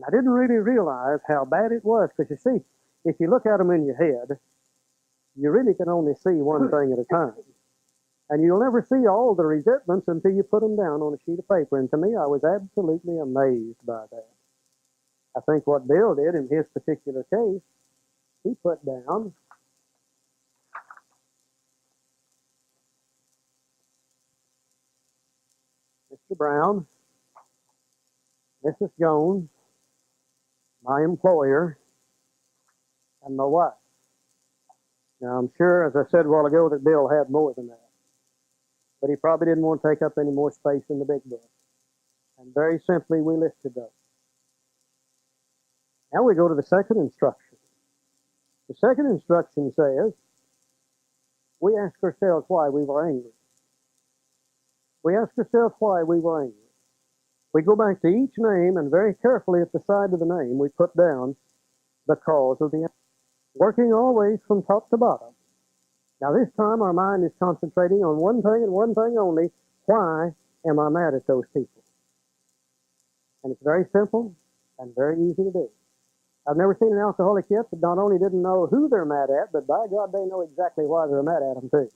And I didn't really realize how bad it was, because you see, if you look at them in your head, you really can only see one thing at a time. And you'll never see all the resentments until you put them down on a sheet of paper. And to me, I was absolutely amazed by that. I think what Bill did in his particular case, he put down Mr. Brown, Mrs. Jones, my employer, and my wife. Now, I'm sure, as I said a while ago, that Bill had more than that. But he probably didn't want to take up any more space in the big book. And very simply, we listed those. Now we go to the second instruction. The second instruction says, we ask ourselves why we were angry. We ask ourselves why we were angry. We go back to each name, and very carefully at the side of the name, we put down the cause of the anger. Working always from top to bottom. Now this time our mind is concentrating on one thing and one thing only. Why am I mad at those people? And it's very simple and very easy to do. I've never seen an alcoholic yet that not only didn't know who they're mad at, but by God, they know exactly why they're mad at them too.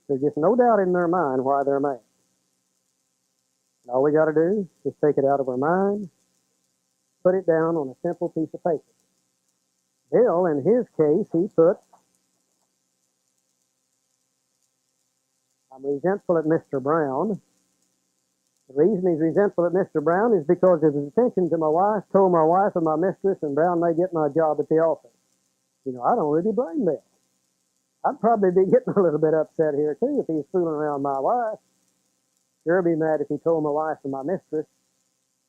There's just no doubt in their mind why they're mad. And all we got to do is take it out of our mind, put it down on a simple piece of paper. Bill, in his case, he put, I'm resentful at Mr. Brown. The reason he's resentful at Mr. Brown is because of his attention to my wife, told my wife and my mistress, and Brown may get my job at the office. You know, I don't really blame Bill. I'd probably be getting a little bit upset here, too, if he's fooling around my wife. Sure be mad if he told my wife and my mistress,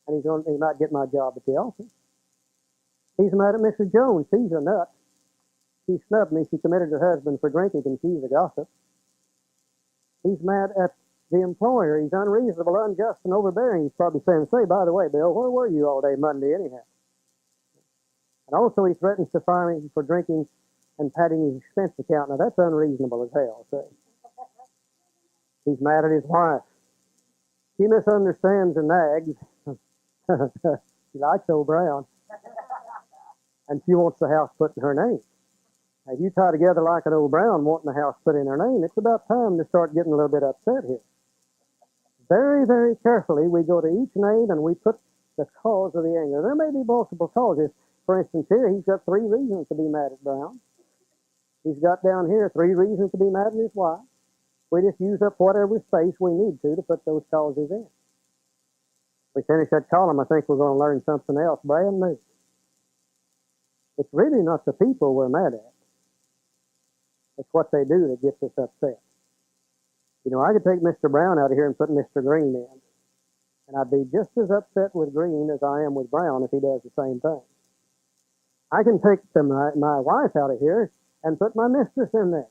and he might get my job at the office. He's mad at Mrs. Jones. She's a nut. She snubbed me. She committed her husband for drinking, and she's a gossip. He's mad at the employer. He's unreasonable, unjust, and overbearing. He's probably saying, say, by the way, Bill, where were you all day Monday anyhow? And also he threatens to fire me for drinking and padding his expense account. Now, that's unreasonable as hell, see. He's mad at his wife. She misunderstands and nags. She likes old Brown. And she wants the house put in her name. Now, if you tie together like an old Brown wanting the house put in her name, it's about time to start getting a little bit upset here. Very, very carefully, we go to each name and we put the cause of the anger. There may be multiple causes. For instance, here, he's got 3 reasons to be mad at Brown. He's got down here 3 reasons to be mad at his wife. We just use up whatever space we need to put those causes in. We finish that column, I think we're going to learn something else brand new. It's really not the people we're mad at. It's what they do that gets us upset. You know, I could take Mr. Brown out of here and put Mr. Green in, and I'd be just as upset with Green as I am with Brown if he does the same thing. I can take my wife out of here and put my mistress in there,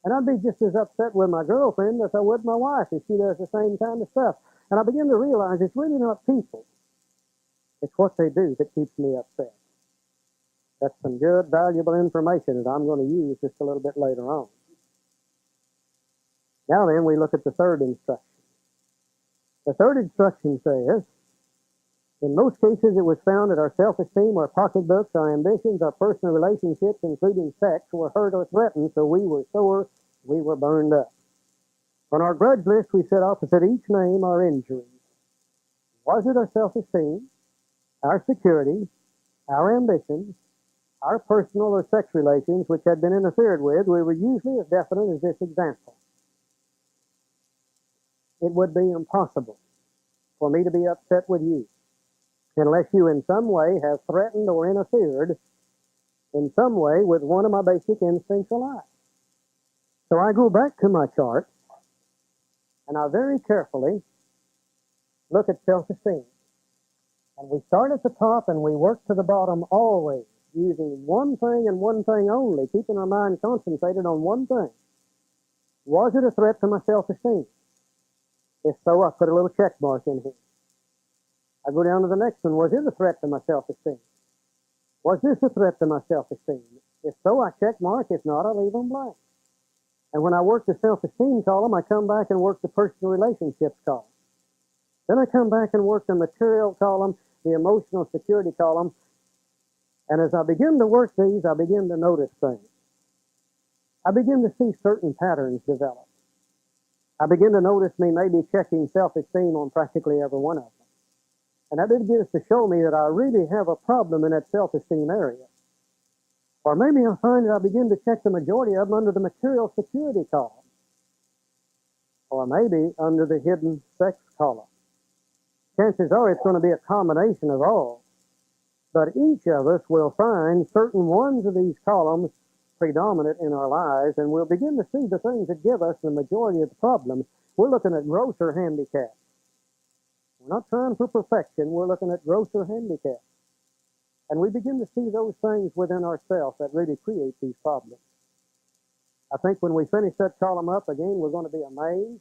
and I'd be just as upset with my girlfriend as I would my wife if she does the same kind of stuff. And I begin to realize it's really not people. It's what they do that keeps me upset. That's some good, valuable information that I'm going to use just a little bit later on. Now then, we look at the third instruction. The third instruction says, in most cases it was found that our self-esteem, our pocketbooks, our ambitions, our personal relationships, including sex, were hurt or threatened, so we were sore, we were burned up. On our grudge list, we set opposite each name our injuries. Was it our self-esteem, our security, our ambitions, our personal or sex relations which had been interfered with? We were usually as definite as this example. It would be impossible for me to be upset with you unless you in some way have threatened or interfered in some way with one of my basic instincts of life. So I go back to my chart and I very carefully look at self-esteem. And we start at the top and we work to the bottom always, using one thing and one thing only, keeping our mind concentrated on one thing. Was it a threat to my self-esteem? If so, I put a little check mark in here. I go down to the next one. Was it a threat to my self-esteem? Was this a threat to my self-esteem? If so, I check mark. If not, I leave them blank. And when I work the self-esteem column, I come back and work the personal relationships column. Then I come back and work the material column the emotional security column. And as I begin to work these, I begin to notice things. I begin to see certain patterns develop. I begin to notice me maybe checking self-esteem on practically every one of them. And that begins to show me that I really have a problem in that self-esteem area. Or maybe I find that I begin to check the majority of them under the material security column. Or maybe under the hidden sex column. Chances are it's going to be a combination of all. But each of us will find certain ones of these columns predominant in our lives, and we'll begin to see the things that give us the majority of the problems. We're looking at grosser handicaps. We're not trying for perfection. We're looking at grosser handicaps. And we begin to see those things within ourselves that really create these problems. I think when we finish that column up again, we're going to be amazed,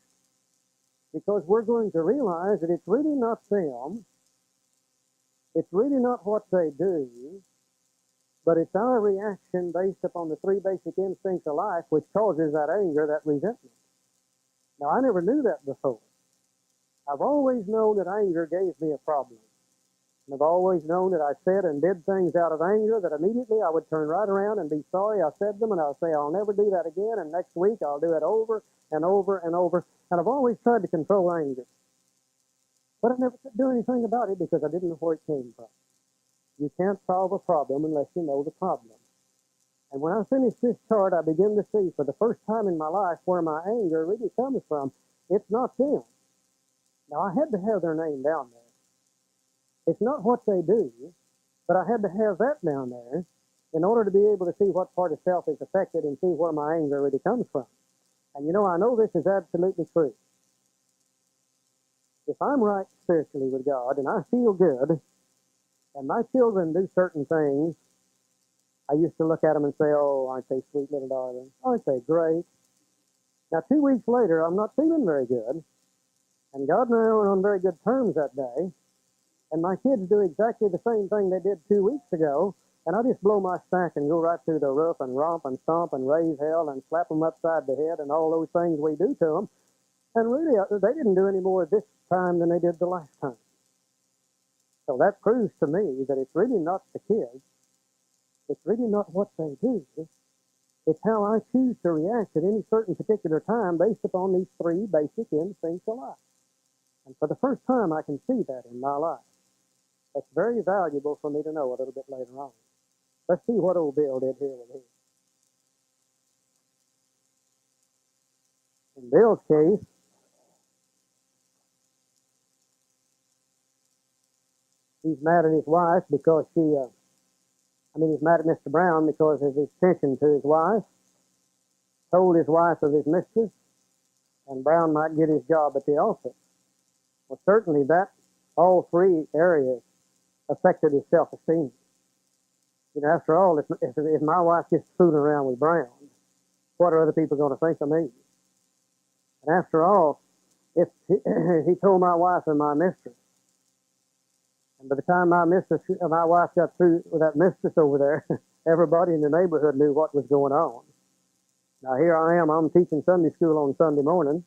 because we're going to realize that it's really not them, it's really not what they do, but it's our reaction based upon the three basic instincts of life which causes that anger, that resentment. Now, I never knew that before. I've always known that anger gave me a problem. And I've always known that I said and did things out of anger that immediately I would turn right around and be sorry I said them, and I'll say I'll never do that again, and next week I'll do it over and over and over. And I've always tried to control anger. But I never could do anything about it because I didn't know where it came from. You can't solve a problem unless you know the problem. And when I finish this chart, I begin to see for the first time in my life where my anger really comes from. It's not them. Now, I had to have their name down there. It's not what they do, but I had to have that down there in order to be able to see what part of self is affected and see where my anger really comes from. And you know, I know this is absolutely true. If I'm right spiritually with God and I feel good, and my children do certain things, I used to look at them and say, oh, aren't they sweet little darlings? Aren't they great? Now, 2 weeks later, I'm not feeling very good, and God and I are on very good terms that day, and my kids do exactly the same thing they did 2 weeks ago, and I just blow my stack and go right through the roof and romp and stomp and raise hell and slap them upside the head and all those things we do to them. And really, they didn't do any more this time than they did the last time. So that proves to me that it's really not the kids. It's really not what they do. It's how I choose to react at any certain particular time based upon these three basic instincts of life. And for the first time, I can see that in my life. That's very valuable for me to know a little bit later on. Let's see what old Bill did here with his. In Bill's case, he's mad at his wife because he's mad at Mr. Brown because of his attention to his wife, told his wife of his mistress, and Brown might get his job at the office. Well, certainly all three areas affected his self-esteem. You know, after all, if my wife gets fooling around with Brown, what are other people going to think of me? And after all, if he told my wife and my mistress, and by the time my wife got through with that mistress over there, everybody in the neighborhood knew what was going on. Now here I am, I'm teaching Sunday school on Sunday morning.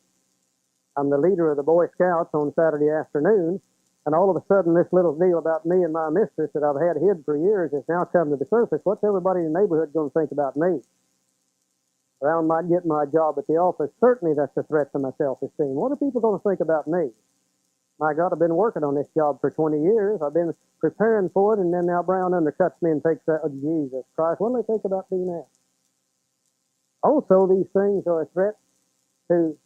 I'm the leader of the Boy Scouts on Saturday afternoon, and all of a sudden this little deal about me and my mistress that I've had hid for years has now come to the surface. What's everybody in the neighborhood going to think about me? Brown might get my job at the office. Certainly that's a threat to my self-esteem. What are people going to think about me? My God, I've been working on this job for 20 years. I've been preparing for it, and then now Brown undercuts me and takes that. Oh, Jesus Christ, what do they think about me now? Also, these things are a threat to,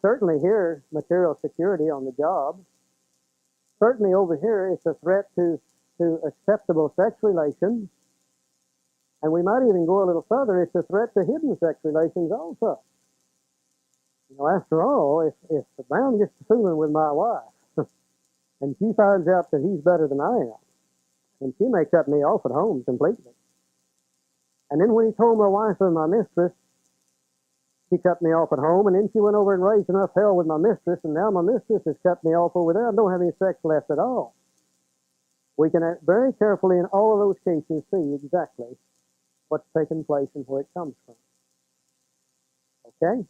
certainly here, material security on the job. Certainly over here, it's a threat to acceptable sex relations. And we might even go a little further, it's a threat to hidden sex relations also. You know, after all, if Brown gets to fooling with my wife, and she finds out that he's better than I am, then she may cut me off at home completely. And then when he told my wife and my mistress, she cut me off at home, and then she went over and raised enough hell with my mistress, and now my mistress has cut me off over there. I don't have any sex left at all. We can very carefully in all of those cases see exactly what's taking place and where it comes from. Okay?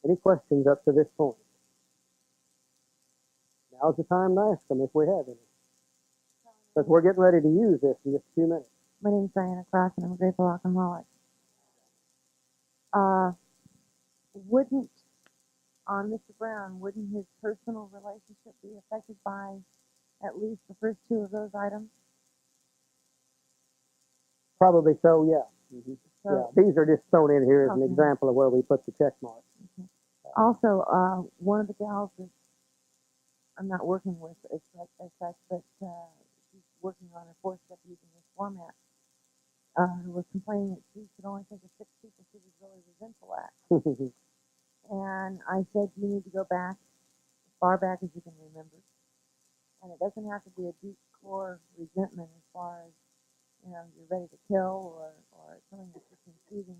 Any questions up to this point? Now, Now's the time to ask them if we have any. Because we're getting ready to use this in just a few minutes. My name's Diana Cross, and I'm a grateful alcoholic. Wouldn't, on Mr. Brown, wouldn't his personal relationship be affected by at least the first two of those items? Probably so, yeah. Mm-hmm. So, Yeah, these are just thrown in here as an Okay. example of where we put the check mark. Okay. Also, one of the gals that I'm not working with as such, but she's working on her fourth step using this format, was complaining that she could only think of 6 people she was really resentful at. And I said, you need to go back, as far back as you can remember. And it doesn't have to be a deep core resentment as far as, you're ready to kill or something that's just confusing,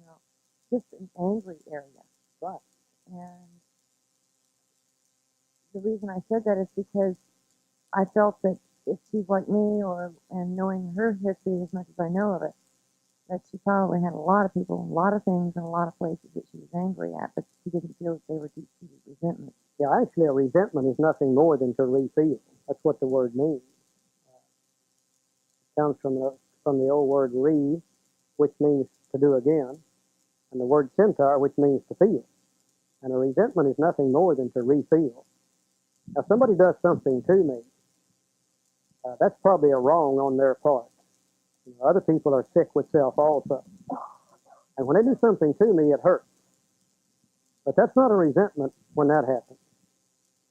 just an angry area. Right. And the reason I said that is because I felt that if she's like me, and knowing her history as much as I know of it, that she probably had a lot of people, a lot of things, and a lot of places that she was angry at, but she didn't feel that they were deep-seated resentment. Yeah, actually, a resentment is nothing more than to refeel. That's what the word means. It comes from the old word re, which means to do again, and the word centaur, which means to feel. And a resentment is nothing more than to refeel. Now, somebody does something to me. That's probably a wrong on their part. Other people are sick with self also. And when they do something to me, it hurts. But that's not a resentment when that happens.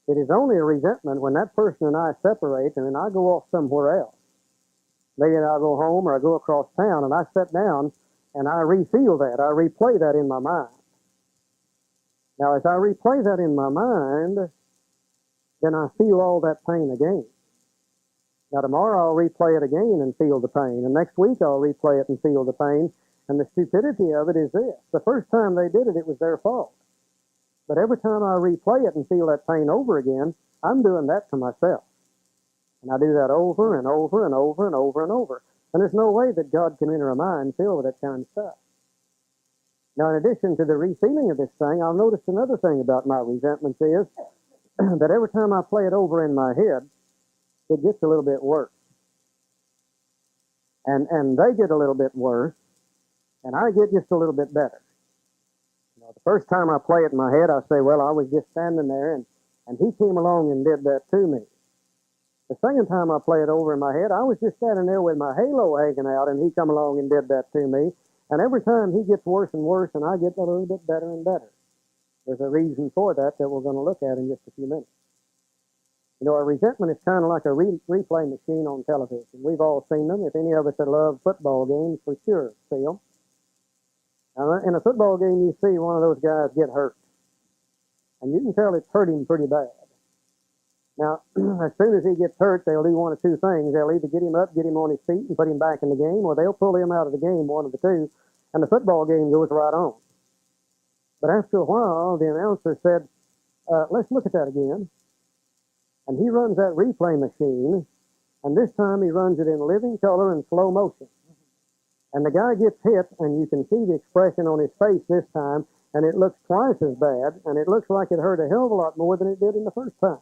It is only a resentment when that person and I separate and then I go off somewhere else. Maybe I go home or I go across town and I sit down and I refeel that. I replay that in my mind. Now, as I replay that in my mind, then I feel all that pain again. Now, tomorrow I'll replay it again and feel the pain. And next week I'll replay it and feel the pain. And the stupidity of it is this. The first time they did it, it was their fault. But every time I replay it and feel that pain over again, I'm doing that to myself. And I do that over and over and over and over and over. And there's no way that God can enter a mind filled with that kind of stuff. Now, in addition to the refeeling of this thing, I'll notice another thing about my resentments is that every time I play it over in my head, it gets a little bit worse. And they get a little bit worse, and I get just a little bit better. The first time I play it in my head, I say, well, I was just standing there, and he came along and did that to me. The second time I play it over in my head, I was just standing there with my halo hanging out, and he come along and did that to me. And every time he gets worse and worse, and I get a little bit better and better. There's a reason for that we're going to look at in just a few minutes. A resentment is kind of like a replay machine on television. We've all seen them. If any of us that love football games, for sure, see them. Now, in a football game, you see one of those guys get hurt. And you can tell it's hurt him pretty bad. Now, as soon as he gets hurt, they'll do one of two things. They'll either get him up, get him on his feet, and put him back in the game, or they'll pull him out of the game, one of the two, and the football game goes right on. But after a while, the announcer said, let's look at that again. And he runs that replay machine, and this time he runs it in living color and slow motion. And the guy gets hit, and you can see the expression on his face this time, and it looks twice as bad, and it looks like it hurt a hell of a lot more than it did in the first time.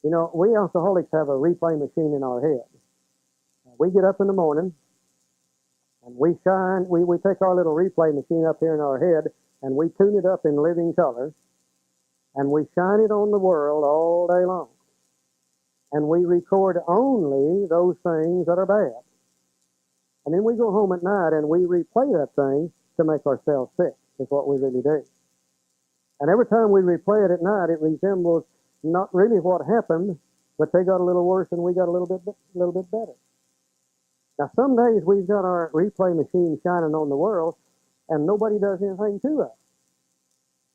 We alcoholics have a replay machine in our head. We get up in the morning, and we take our little replay machine up here in our head, and we tune it up in living color, and we shine it on the world all day long. And we record only those things that are bad. And then we go home at night and we replay that thing to make ourselves sick, is what we really do. And every time we replay it at night, it resembles not really what happened, but they got a little worse and we got a little bit better. Now, some days we've got our replay machine shining on the world and nobody does anything to us.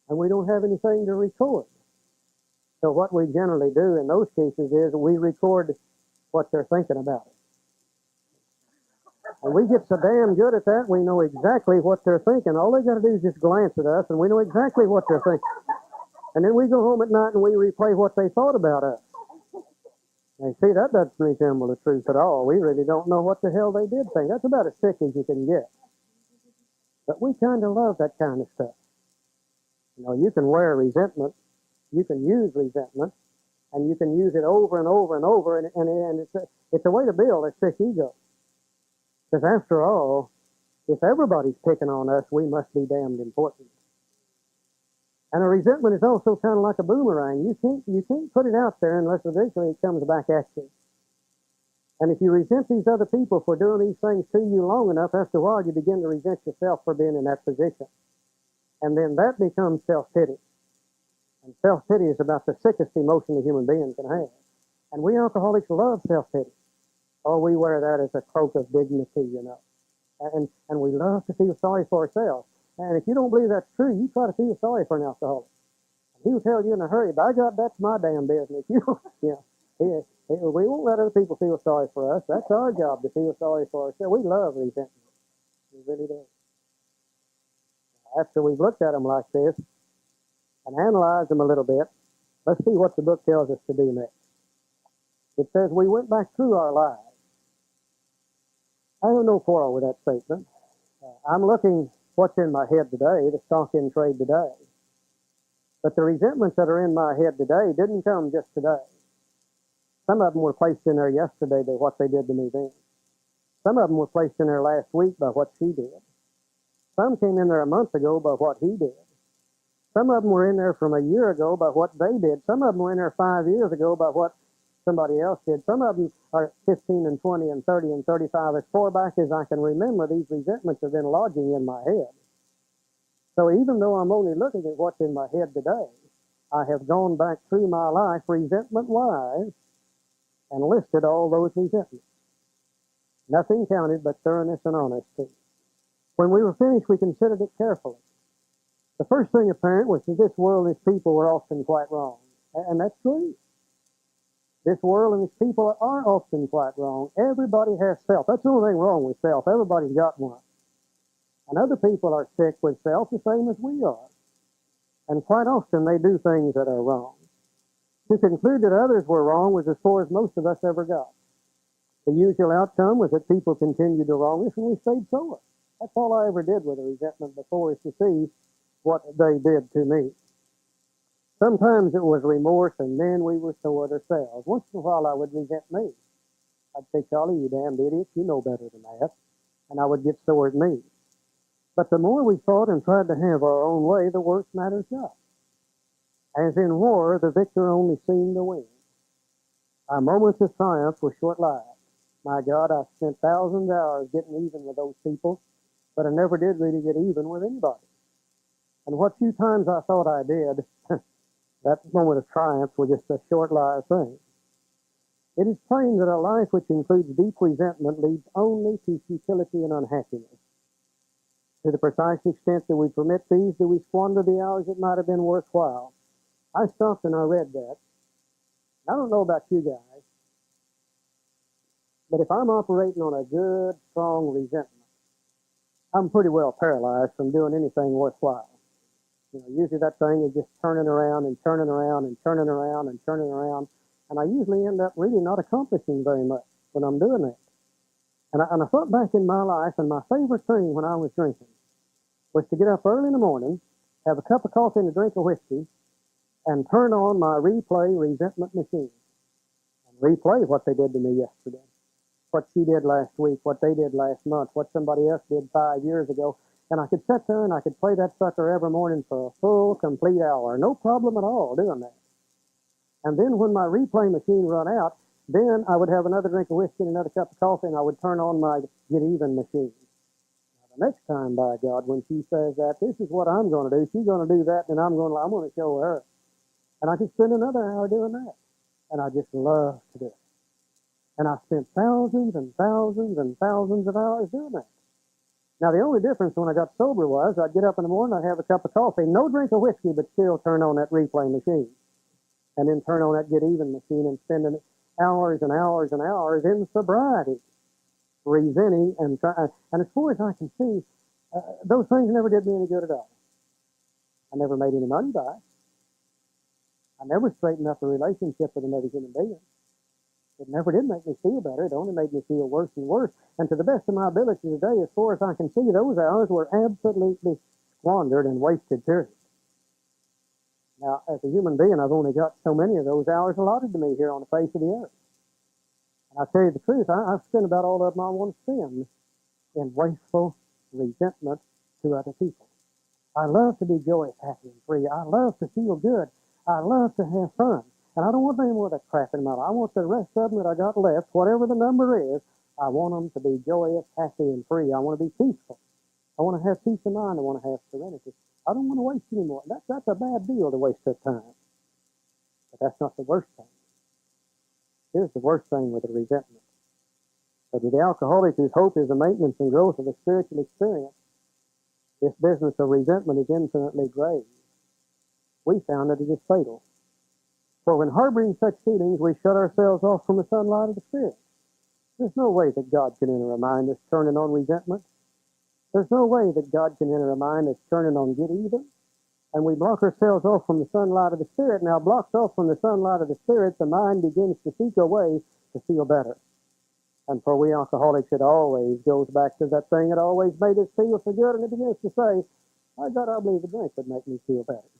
And we don't have anything to record. So what we generally do in those cases is we record what they're thinking about us. And we get so damn good at that, we know exactly what they're thinking. All they got to do is just glance at us, and we know exactly what they're thinking. And then we go home at night and we replay what they thought about us. Now, see, that doesn't resemble the truth at all. We really don't know what the hell they did think. That's about as sick as you can get. But we kind of love that kind of stuff. You can wear resentment, you can use resentment, And you can use it over and over and over, and it's a way to build a sick ego. Because after all, if everybody's picking on us, we must be damned important. And a resentment is also kind of like a boomerang. You can't put it out there unless eventually it comes back at you. And if you resent these other people for doing these things to you long enough, after a while you begin to resent yourself for being in that position. And then that becomes self-pity. And self-pity is about the sickest emotion a human being can have. And we alcoholics love self-pity. Oh, we wear that as a cloak of dignity, you know. And we love to feel sorry for ourselves. And if you don't believe that's true, you try to feel sorry for an alcoholic. He'll tell you in a hurry, by God, that's my damn business. We won't let other people feel sorry for us. That's our job to feel sorry for ourselves. We love resentment. We really do. After we've looked at them like this and analyzed them a little bit, let's see what the book tells us to do next. It says we went back through our lives. I have no quarrel with that statement. I'm looking what's in my head today, the stock in trade today. But the resentments that are in my head today didn't come just today. Some of them were placed in there yesterday by what they did to me then. Some of them were placed in there last week by what she did. Some came in there a month ago by what he did. Some of them were in there from a year ago by what they did. Some of them were in there 5 years ago by what somebody else did. Some of them are 15 and 20 and 30 and 35. As far back as I can remember, these resentments have been lodging in my head. So even though I'm only looking at what's in my head today, I have gone back through my life resentment-wise and listed all those resentments. Nothing counted but thoroughness and honesty. When we were finished, we considered it carefully. The first thing apparent was that this world and its people were often quite wrong. And that's true. This world and its people are often quite wrong. Everybody has self. That's the only thing wrong with self. Everybody's got one. And other people are sick with self the same as we are. And quite often they do things that are wrong. To conclude that others were wrong was as far as most of us ever got. The usual outcome was that people continued to wrong us and we stayed sore. That's all I ever did with a resentment before, is to see what they did to me. Sometimes it was remorse, and then we were sore at ourselves. Once in a while I would resent me. I'd say, Charlie, you damned idiot, you know better than that. And I would get sore at me. But the more we fought and tried to have our own way, the worse matters got. As in war, the victor only seemed to win. Our moments of triumph were short-lived. My God, I spent thousands of hours getting even with those people, but I never did really get even with anybody. And what few times I thought I did, that moment of triumph was just a short-lived thing. It is plain that a life which includes deep resentment leads only to futility and unhappiness. To the precise extent that we permit these, do we squander the hours that might have been worthwhile. I stopped and I read that. I don't know about you guys, but if I'm operating on a good, strong resentment, I'm pretty well paralyzed from doing anything worthwhile. Usually that thing is just turning around and turning around and turning around and turning around, and I usually end up really not accomplishing very much when I'm doing that. And I thought back in my life, and my favorite thing when I was drinking was to get up early in the morning, have a cup of coffee and a drink of whiskey, and turn on my replay resentment machine and replay what they did to me yesterday, what she did last week, what they did last month, what somebody else did 5 years ago. And I could sit there and I could play that sucker every morning for a full, complete hour. No problem at all doing that. And then when my replay machine run out, then I would have another drink of whiskey and another cup of coffee, and I would turn on my get even machine. Now, the next time, by God, when she says that, this is what I'm going to do. She's going to do that, and I'm going to show her. And I could spend another hour doing that. And I just love to do it. And I spent thousands and thousands and thousands of hours doing that. Now, the only difference when I got sober was I'd get up in the morning, I'd have a cup of coffee, no drink of whiskey, but still turn on that replay machine. And then turn on that get even machine and spending hours and hours and hours in sobriety, resenting and trying. And as far as I can see, those things never did me any good at all. I never made any money by it. I never straightened up a relationship with another human being. It never did make me feel better. It only made me feel worse and worse. And to the best of my ability today, as far as I can see, those hours were absolutely squandered and wasted, period. Now, as a human being, I've only got so many of those hours allotted to me here on the face of the earth. And I tell you the truth, I've spent about all of them I want to spend in wasteful resentment to other people. I love to be joyous, happy, and free. I love to feel good. I love to have fun. And I don't want any more of that crap in my life. I want the rest of them that I got left, whatever the number is, I want them to be joyous, happy, and free. I want to be peaceful. I want to have peace of mind. I want to have serenity. I don't want to waste any more. That's a bad deal to waste of time. But that's not the worst thing. Here's the worst thing with the resentment. But with the alcoholic whose hope is the maintenance and growth of a spiritual experience, this business of resentment is infinitely grave. We found that it is fatal. For when harboring such feelings, we shut ourselves off from the sunlight of the Spirit. There's no way that God can enter a mind that's turning on resentment. There's no way that God can enter a mind that's turning on good even. And we block ourselves off from the sunlight of the Spirit. Now, blocked off from the sunlight of the Spirit, the mind begins to seek a way to feel better. And for we alcoholics, it always goes back to that thing that always made us feel so good, and it begins to say, I believe a drink would make me feel better.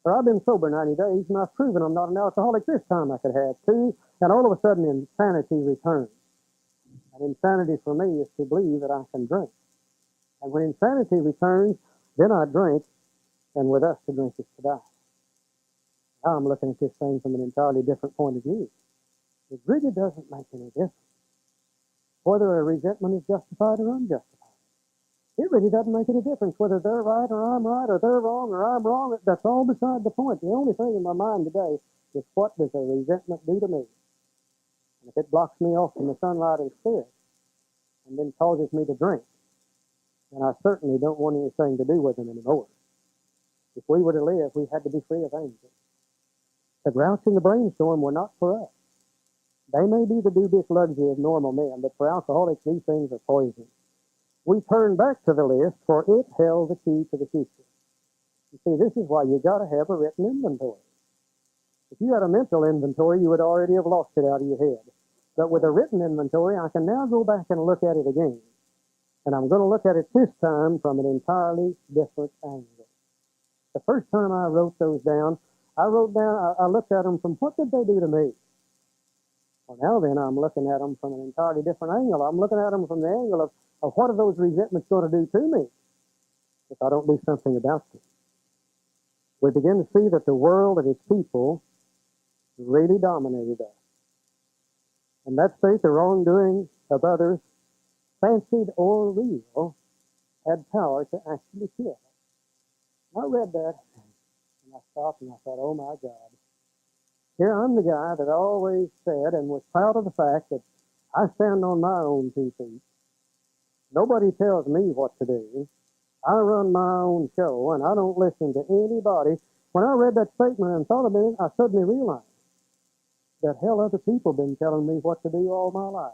Or I've been sober 90 days, and I've proven I'm not an alcoholic. This time I could have two, and all of a sudden insanity returns. And insanity for me is to believe that I can drink. And when insanity returns, then I drink, and with us to drink is to die. Now I'm looking at this thing from an entirely different point of view. It really doesn't make any difference whether a resentment is justified or unjustified. It really doesn't make any difference whether they're right or I'm right, or they're wrong or I'm wrong. That's all beside the point. The only thing in my mind today is, what does a resentment do to me? And if it blocks me off from the sunlight of the Spirit and then causes me to drink, then I certainly don't want anything to do with them anymore. If we were to live, we had to be free of angels. The grouch and the brainstorm were not for us. They may be the dubious luxury of normal men, but for alcoholics, these things are poison. We turn back to the list, for it held the key to the future. You see, this is why you got to have a written inventory. If you had a mental inventory, you would already have lost it out of your head. But with a written inventory, I can now go back and look at it again. And I'm going to look at it this time from an entirely different angle. The first time I wrote those down, I looked at them from, what did they do to me? Well, now then, I'm looking at them from an entirely different angle. I'm looking at them from the angle of what are those resentments going to do to me if I don't do something about them. We begin to see that the world and its people really dominated us. And that state, the wrongdoing of others, fancied or real, had power to actually kill. I read that, and I stopped and I thought, oh my God. Here I'm the guy that always said and was proud of the fact that I stand on my own 2 feet. Nobody tells me what to do. I run my own show, and I don't listen to anybody. When I read that statement and thought about it, I suddenly realized that other people have been telling me what to do all my life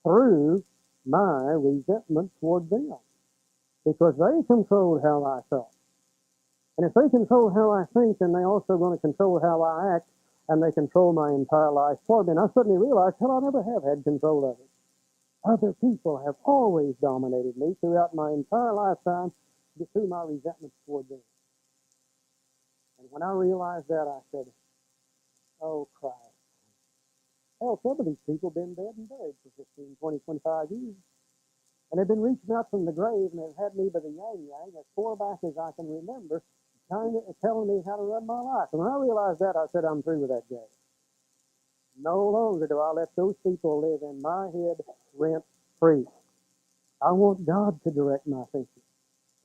through my resentment toward them, because they controlled how I thought. And if they control how I think, then they're also going to control how I act, and they control my entire life for me. And I suddenly realized, I never have had control of it. Other people have always dominated me throughout my entire lifetime through my resentment toward them. And when I realized that, I said, oh, Christ. Hell, some of these people have been dead and buried for 15, 20, 25 years. And they've been reaching out from the grave, and they've had me by the yang-yang as far back as I can remember, telling me how to run my life. And when I realized that, I said, I'm through with that game. No longer do I let those people live in my head rent-free. I want God to direct my thinking.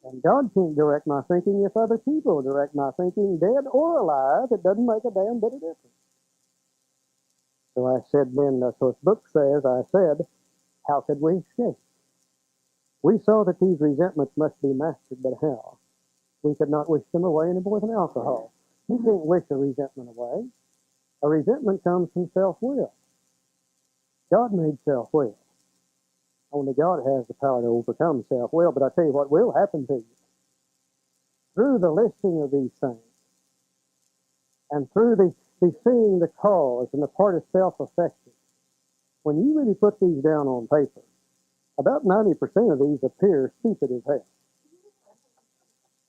And God can't direct my thinking if other people direct my thinking, dead or alive. It doesn't make a damn bit of difference. So I said then, so the book says, I said, how could we escape? We saw that these resentments must be mastered, but how? We could not wish them away any more than alcohol. You can't wish a resentment away. A resentment comes from self-will. God made self-will. Only God has the power to overcome self-will, but I tell you what will happen to you. Through the listing of these things, and through the seeing the cause and the part of self-affection, when you really put these down on paper, about 90% of these appear stupid as hell.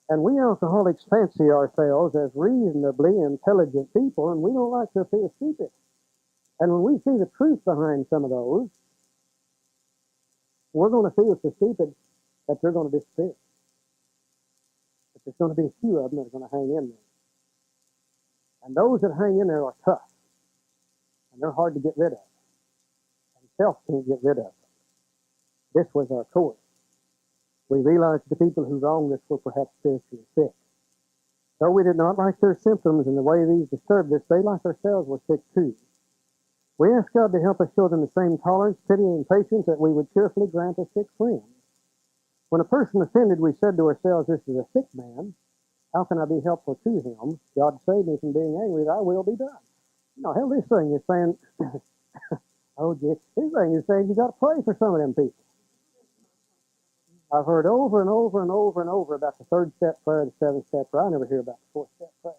And we alcoholics fancy ourselves as reasonably intelligent people, and we don't like to appear stupid. And when we see the truth behind some of those, we're going to feel so stupid that they're going to disappear. But there's going to be a few of them that are going to hang in there. And those that hang in there are tough, and they're hard to get rid of. And self can't get rid of them. This was our course. We realized the people who wronged us were perhaps spiritually sick. Though we did not like their symptoms and the way these disturbed us, they, like ourselves, were sick too. We asked God to help us show them the same tolerance, pity, and patience that we would cheerfully grant a sick friend. When a person offended, we said to ourselves, this is a sick man. How can I be helpful to him? God saved me from being angry, thy will be done. You know, hell, this thing is saying, oh, this thing is saying you got to pray for some of them people. I've heard over and over and over and over about the third step prayer, the seventh step prayer. I never hear about the fourth step prayer.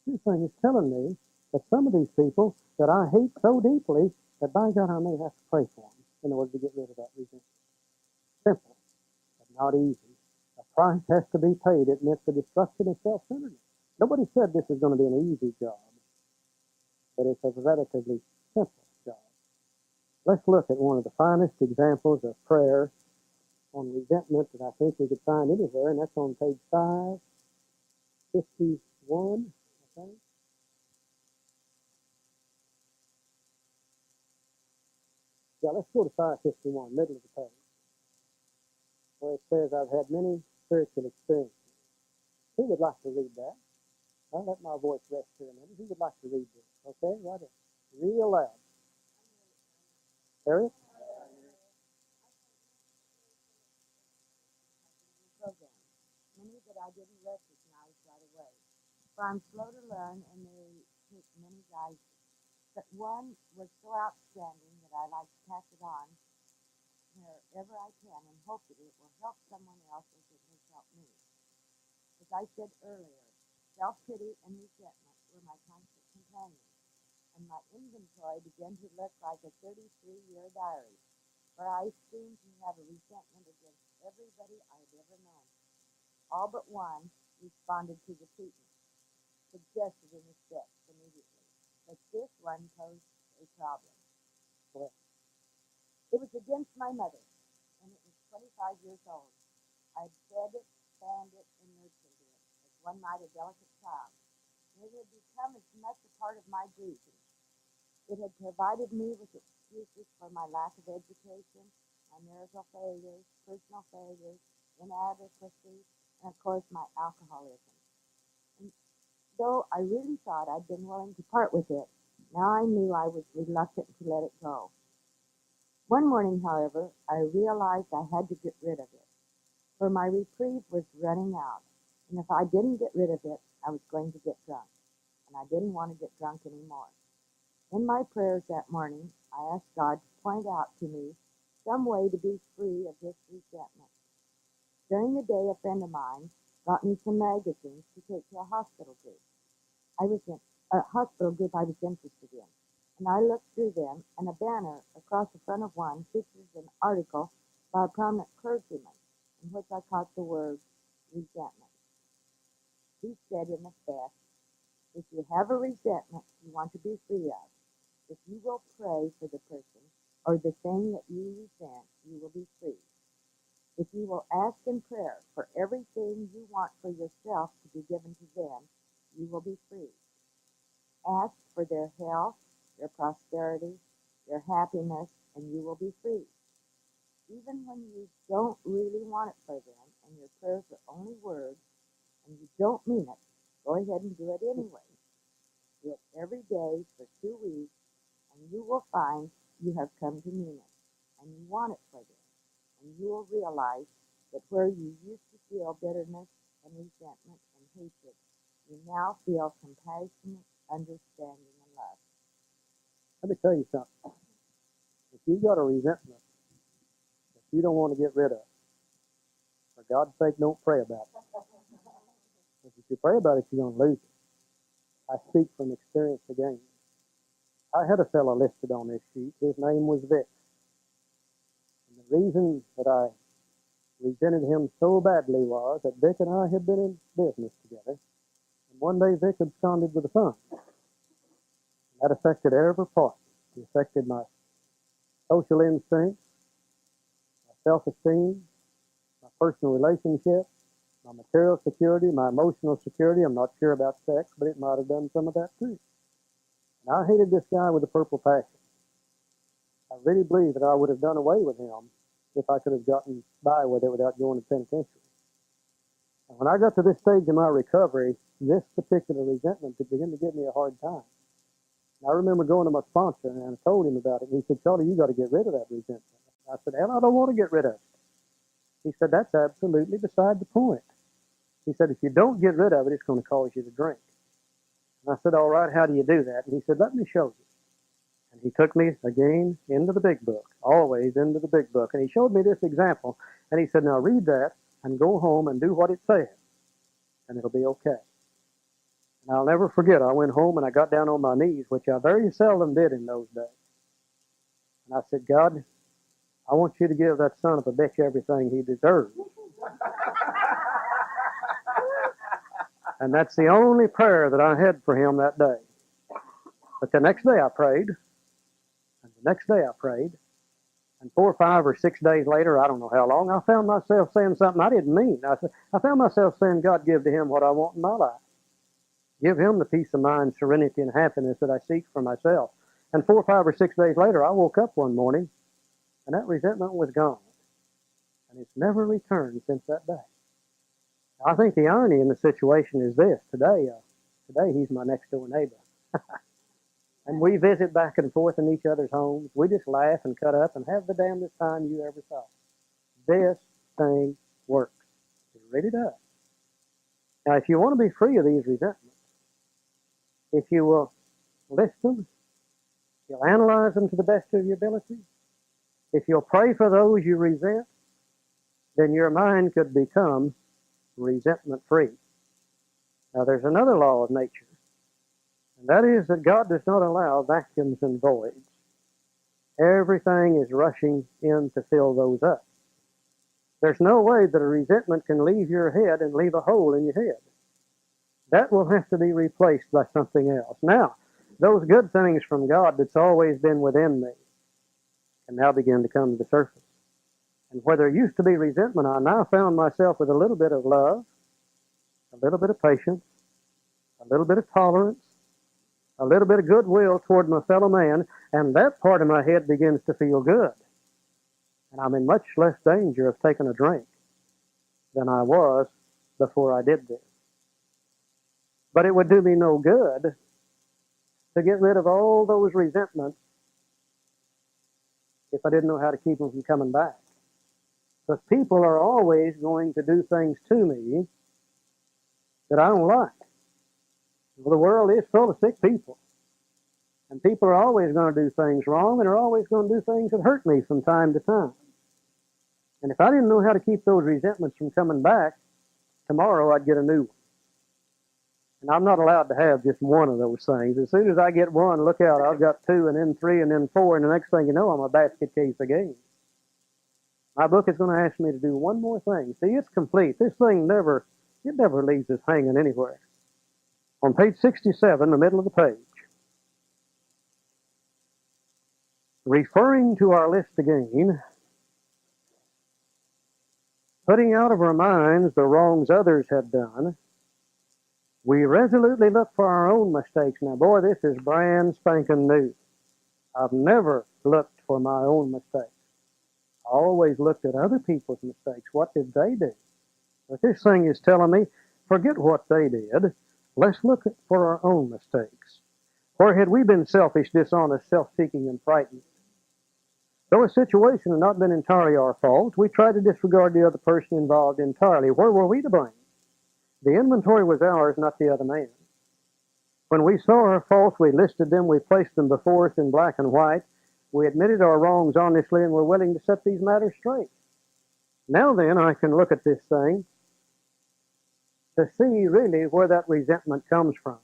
This thing is telling me that some of these people that I hate so deeply that by God I may have to pray for them in order to get rid of that resentment. Simple, but not easy. A price has to be paid. It meant the destruction of self-centeredness. Nobody said this is going to be an easy job, but it's a relatively simple job. Let's look at one of the finest examples of prayer on resentment that I think we could find anywhere, and that's on page 551, I think. Yeah, let's go to 551, middle of the page, where it says, I've had many spiritual experiences. Who would like to read that? I'll let my voice rest here a minute. Who would like to read this? Okay, write it real loud. Harriet? Program. Many that I didn't recognize right away. For I'm slow to learn and they take many guises. But one was so outstanding that I like to pass it on wherever I can and hope that it will help someone else as it has helped me. As I said earlier, self-pity and resentment were my constant companions, and my inventory began to look like a 33-year diary, where I seemed to have a resentment against everybody I'd ever known. All but one responded to the treatment suggested in the steps immediately, but this one posed a problem. Well, It was against my mother, and it was 25 years old. I'd fed it, fanned it, and nurtured it, as one might a delicate child, and it had become as much a part of my grieving. It had provided me with excuses for my lack of education, my marital failures, personal failures, inadequacy, and of course my alcoholism. And though I really thought I'd been willing to part with it, now I knew I was reluctant to let it go. One morning, however, I realized I had to get rid of it, for my reprieve was running out, and if I didn't get rid of it, I was going to get drunk, and I didn't want to get drunk anymore. In my prayers that morning, I asked God to point out to me some way to be free of this resentment. During the day, a friend of mine got me some magazines to take to a hospital group. I was interested in, and I looked through them, and a banner across the front of one features an article by a prominent clergyman in which I caught the word resentment. He said in effect, if you have a resentment you want to be free of, if you will pray for the person or the thing that you resent, you will be free. If you will ask in prayer for everything you want for yourself to be given to them, you will be free. Ask for their health, their prosperity, their happiness, and you will be free. Even when you don't really want it for them and your prayers are only words and you don't mean it, go ahead and do it anyway. Do it every day for 2 weeks and you will find you have come to mean it and you want it for them. And you will realize that where you used to feel bitterness and resentment and hatred, you now feel compassionate, understanding, and love. let me tell you something. If you've got a resentment that you don't want to get rid of, for God's sake, don't pray about it. Because if you pray about it, you're going to lose it. I speak from experience again. I had a fellow listed on this sheet. His name was Vic. And the reason that I resented him so badly was that Vic and I had been in business together. And one day Vic absconded with the funds. That affected every part. It affected my social instincts, my self-esteem, my personal relationships, my material security, my emotional security. I'm not sure about sex, but it might have done some of that too. And I hated this guy with a purple passion. I really believe that I would have done away with him if I could have gotten by with it without going to penitentiary. And when I got to this stage in my recovery, this particular resentment began to give me a hard time. And I remember going to my sponsor and I told him about it. And he said, Charley, you got to get rid of that resentment. I said, hell, I don't want to get rid of it. He said, that's absolutely beside the point. He said, if you don't get rid of it, it's going to cause you to drink. And I said, all right, how do you do that? And he said, let me show you. And he took me again into the big book, always into the big book. And he showed me this example. And he said, now read that and go home and do what it says. And it'll be okay. And I'll never forget, I went home and I got down on my knees, which I very seldom did in those days. And I said, God, I want you to give that son of a bitch everything he deserves. And that's the only prayer that I had for him that day. But the next day I prayed. And the next day I prayed. And 4 or 5 or 6 days later, I don't know how long, I found myself saying something I didn't mean. I found myself saying, God, give to him what I want in my life. Give him the peace of mind, serenity, and happiness that I seek for myself. And 4 or 5 or 6 days later, I woke up one morning, and that resentment was gone. And it's never returned since that day. I think the irony in the situation is this. Today he's my next door neighbor. And we visit back and forth in each other's homes. We just laugh and cut up and have the damnedest time you ever saw. This thing works. It really does. Now, if you want to be free of these resentments, if you will list them, you'll analyze them to the best of your ability, if you'll pray for those you resent, then your mind could become resentment-free. Now, there's another law of nature, and that is that God does not allow vacuums and voids. Everything is rushing in to fill those up. There's no way that a resentment can leave your head and leave a hole in your head. That will have to be replaced by something else. Now, those good things from God that's always been within me can now begin to come to the surface. And where there used to be resentment, I now found myself with a little bit of love, a little bit of patience, a little bit of tolerance, a little bit of goodwill toward my fellow man, and that part of my head begins to feel good. And I'm in much less danger of taking a drink than I was before I did this. But it would do me no good to get rid of all those resentments if I didn't know how to keep them from coming back. Because people are always going to do things to me that I don't like. Well, the world is full of sick people. And people are always going to do things wrong and are always going to do things that hurt me from time to time. And if I didn't know how to keep those resentments from coming back, tomorrow I'd get a new one. And I'm not allowed to have just one of those things. As soon as I get one, look out, I've got 2 and then 3 and then 4, and the next thing you know, I'm a basket case again. My book is going to ask me to do one more thing. See, it's complete. This thing never leaves us hanging anywhere. On page 67, the middle of the page, referring to our list again, putting out of our minds the wrongs others had done, we resolutely look for our own mistakes. Now, boy, this is brand spanking new. I've never looked for my own mistakes. I always looked at other people's mistakes. What did they do? But this thing is telling me, forget what they did. Let's look for our own mistakes. Where had we been selfish, dishonest, self-seeking, and frightened? Though a situation had not been entirely our fault, we tried to disregard the other person involved entirely. Where were we to blame? The inventory was ours, not the other man's. When we saw our faults, we listed them, we placed them before us in black and white. We admitted our wrongs honestly and were willing to set these matters straight. Now then, I can look at this thing to see really where that resentment comes from.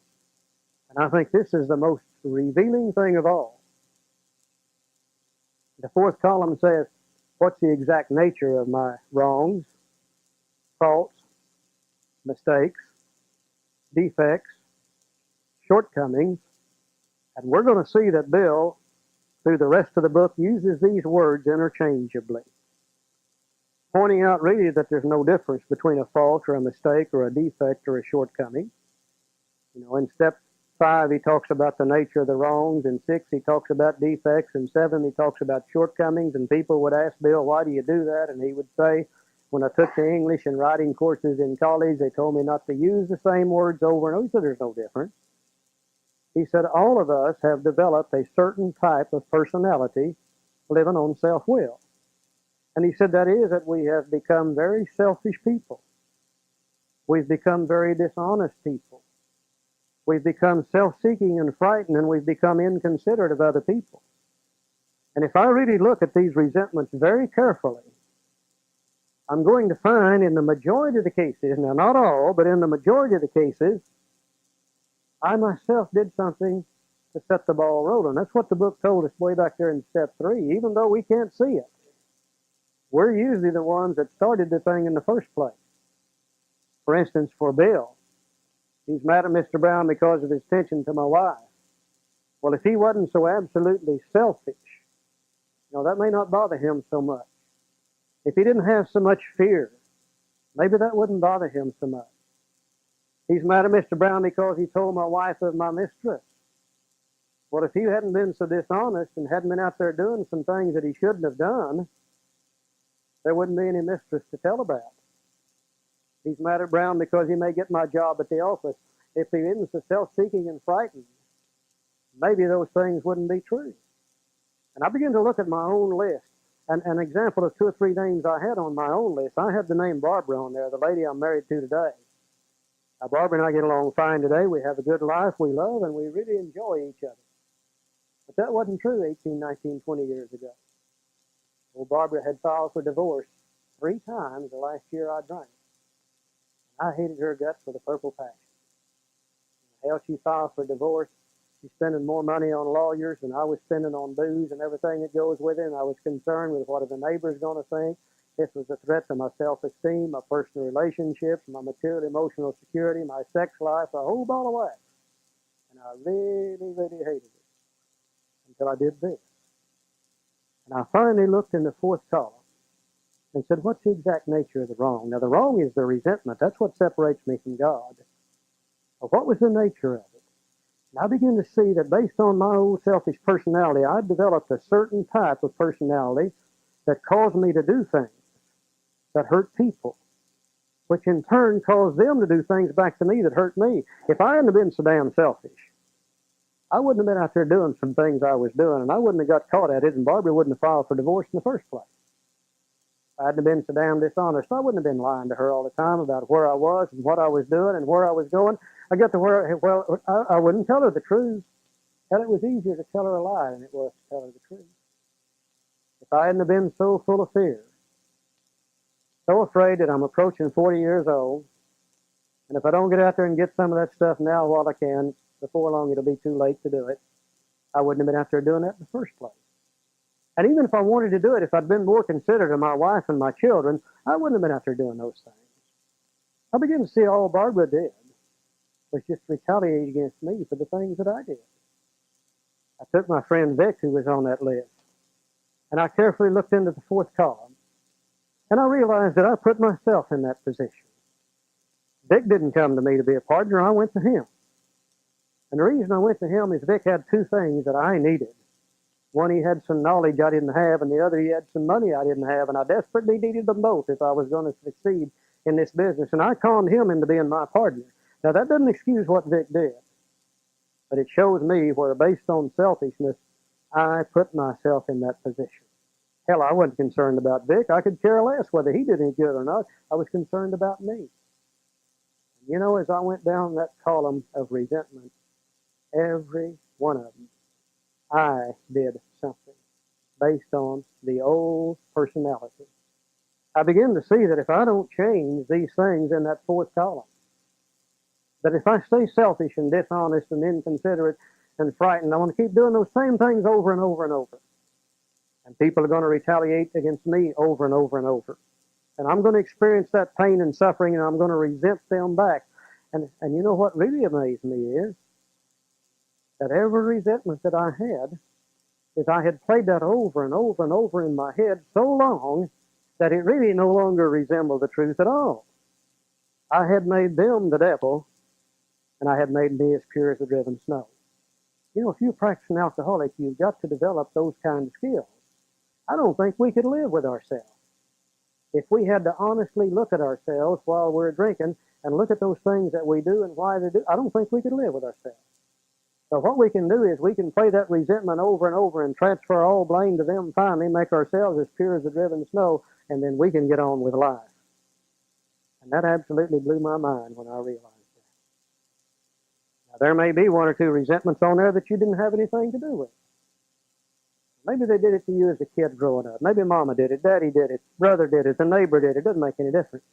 And I think this is the most revealing thing of all. The 4th column says, What's the exact nature of my wrongs, faults, mistakes, defects, shortcomings? And we're going to see that Bill, through the rest of the book, uses these words interchangeably, pointing out really that there's no difference between a fault or a mistake or a defect or a shortcoming. In step 5, he talks about the nature of the wrongs. In 6, he talks about defects. In 7, he talks about shortcomings. And people would ask Bill, why do you do that? And he would say, when I took the English and writing courses in college, they told me not to use the same words over and over. He said, there's no difference. He said, all of us have developed a certain type of personality living on self-will. And he said that is that we have become very selfish people. We've become very dishonest people. We've become self-seeking and frightened, and we've become inconsiderate of other people. And if I really look at these resentments very carefully, I'm going to find in the majority of the cases, now not all, but in the majority of the cases, I myself did something to set the ball rolling. That's what the book told us way back there in step 3, even though we can't see it. We're usually the ones that started the thing in the first place. For instance, for Bill, he's mad at Mr. Brown because of his attention to my wife. Well, if he wasn't so absolutely selfish, that may not bother him so much. If he didn't have so much fear, maybe that wouldn't bother him so much. He's mad at Mr. Brown because he told my wife of my mistress. Well, if he hadn't been so dishonest and hadn't been out there doing some things that he shouldn't have done, there wouldn't be any mistress to tell about. He's mad at Brown because he may get my job at the office. If he isn't so self-seeking and frightened, maybe those things wouldn't be true. And I begin to look at my own list. And an example of 2 or 3 names I had on my own list, I have the name Barbara on there, the lady I'm married to today. Now, Barbara and I get along fine today. We have a good life. We love, and we really enjoy each other. But that wasn't true 18, 19, 20 years ago. Well, Barbara had filed for divorce 3 times the last year I drank. I hated her guts with a purple passion. Hell, she filed for divorce. She's spending more money on lawyers than I was spending on booze and everything that goes with it. And I was concerned with what are the neighbors going to think. This was a threat to my self-esteem, my personal relationships, my material, emotional security, my sex life, a whole ball of wax. And I really, really hated it until I did this. And I finally looked in the 4th column and said, what's the exact nature of the wrong? Now, the wrong is the resentment. That's what separates me from God. But what was the nature of it? And I began to see that based on my old selfish personality, I developed a certain type of personality that caused me to do things that hurt people, which in turn caused them to do things back to me that hurt me. If I hadn't been so damn selfish, I wouldn't have been out there doing some things I was doing, and I wouldn't have got caught at it, and Barbara wouldn't have filed for divorce in the first place. If I hadn't been so damn dishonest, I wouldn't have been lying to her all the time about where I was and what I was doing and where I was going. I got to where, well, I wouldn't tell her the truth. And it was easier to tell her a lie than it was to tell her the truth. If I hadn't been so full of fear, so afraid that I'm approaching 40 years old, and if I don't get out there and get some of that stuff now while I can, before long it'll be too late to do it, I wouldn't have been out there doing that in the first place. And even if I wanted to do it, if I'd been more considerate of my wife and my children, I wouldn't have been out there doing those things. I began to see all Barbara did was just retaliate against me for the things that I did. I took my friend Vic, who was on that list, and I carefully looked into the 4th column, and I realized that I put myself in that position. Vic didn't come to me to be a partner. I went to him. And the reason I went to him is Vic had 2 things that I needed. One, he had some knowledge I didn't have, and the other, he had some money I didn't have, and I desperately needed them both if I was going to succeed in this business. And I conned him into being my partner. Now, that doesn't excuse what Vic did, but it shows me where, based on selfishness, I put myself in that position. Hell, I wasn't concerned about Vic. I could care less whether he did any good or not. I was concerned about me. You know, as I went down that column of resentment, every one of them, I did something based on the old personality. I begin to see that if I don't change these things in that 4th column, that if I stay selfish and dishonest and inconsiderate and frightened, I want to keep doing those same things over and over and over. And people are going to retaliate against me over and over and over. And I'm going to experience that pain and suffering, and I'm going to resent them back. And you know what really amazed me is that every resentment that I had is I had played that over and over and over in my head so long that it really no longer resembled the truth at all. I had made them the devil, and I had made me as pure as the driven snow. You know, if you're practicing alcoholic, you've got to develop those kind of skills. I don't think we could live with ourselves. If we had to honestly look at ourselves while we're drinking and look at those things that we do and why they do, I don't think we could live with ourselves. So what we can do is we can play that resentment over and over and transfer all blame to them finally, make ourselves as pure as the driven snow, and then we can get on with life. And that absolutely blew my mind when I realized that. Now, there may be one or two resentments on there that you didn't have anything to do with. Maybe they did it to you as a kid growing up. Maybe mama did it, daddy did it, brother did it, the neighbor did it. It doesn't make any difference.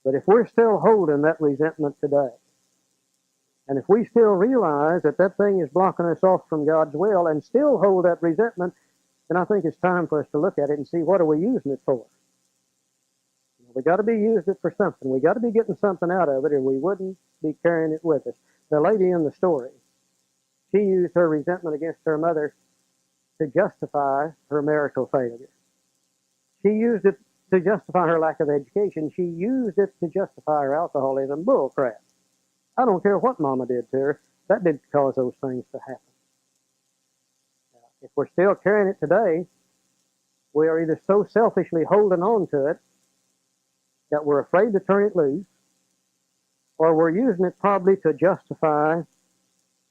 But if we're still holding that resentment today, and if we still realize that that thing is blocking us off from God's will and still hold that resentment, then I think it's time for us to look at it and see what are we using it for. We got to be using it for something. We got to be getting something out of it, or we wouldn't be carrying it with us. The lady in the story, she used her resentment against her mother to justify her marital failure. She used it to justify her lack of education. She used it to justify her alcoholism. Bull crap. I don't care what mama did to her. That didn't cause those things to happen. Now, if we're still carrying it today, we are either so selfishly holding on to it that we're afraid to turn it loose, or we're using it probably to justify